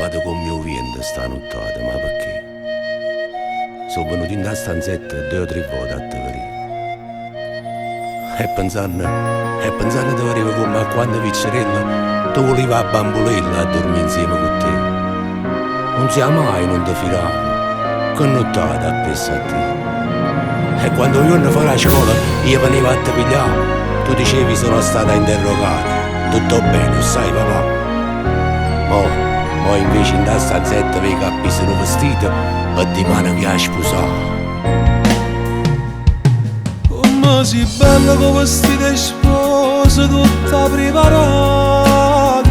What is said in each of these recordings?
vado con mio vento stanotte, ma perché? Sono venuto in da stanzetta 2 o 3 volte a te vedere. E pensando di vedere come a quando piccerella tu volevi a bambolella a dormire insieme con te. Non sia mai non ti filavo, che nottata appresso a te. E quando io ne farò a scuola io venivo a te pigliare, tu dicevi sono stata interrogata. Tutto bene, sai papà? Mo invece in da stanzetta vei cappi sono vestito e di mano che ha sposato. Come si bella con vestita e sposa tutta preparata,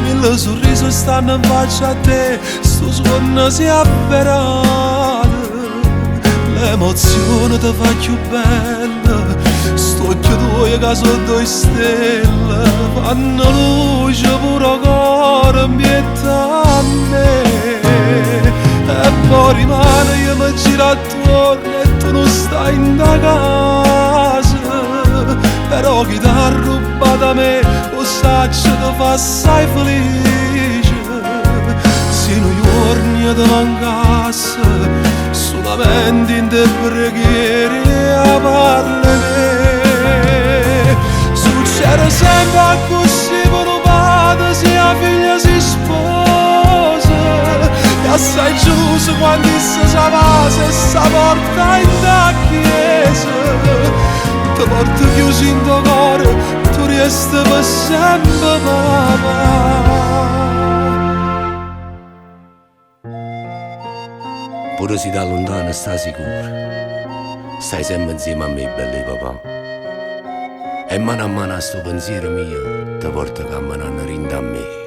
mille sorrisi stanno in faccia a te, sto suono si è avverato. L'emozione ti fa più bella, sto occhio tuo che sono 2 stelle, fanno luce pure cuore mpietta a me. E poi rimane io mi giro attorno e tu non stai in da casa, però chi ti ha rubato a me lo saggio ti fa assai felice. Se noi giorni ti mancasse solamente in te preghiere a parle me. Succede sempre così per un padre se la figlia si sposa, e assai giusto quando si va e si porta in da chiesa. Ti porto chiuso in tuo cuore, tu resti per sempre papà. Pure se da lontano stai sicuro, stai sempre insieme a me, belli papà. E mano a mano a sto pensiero mio ti porta camminando rinda a me.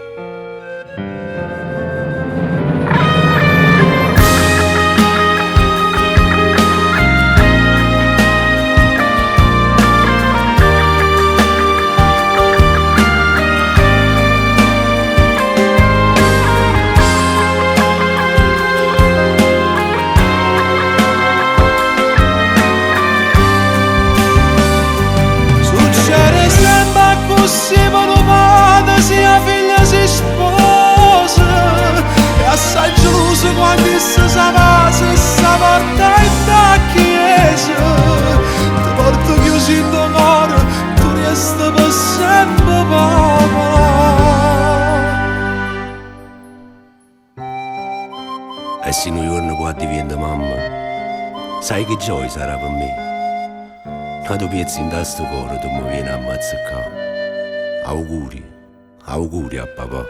Se uno padre se la figlia si sposa, e assai geloso quando si va se si porta in da chiesa. Ti porto chiuso in tuo cuore, tu resti per sempre papà. E se un giorno può diventare mamma, sai che gioia sarà per me? Quando piezzi in sto cuore tu mi vieni a mazzacare. Auguri a papà.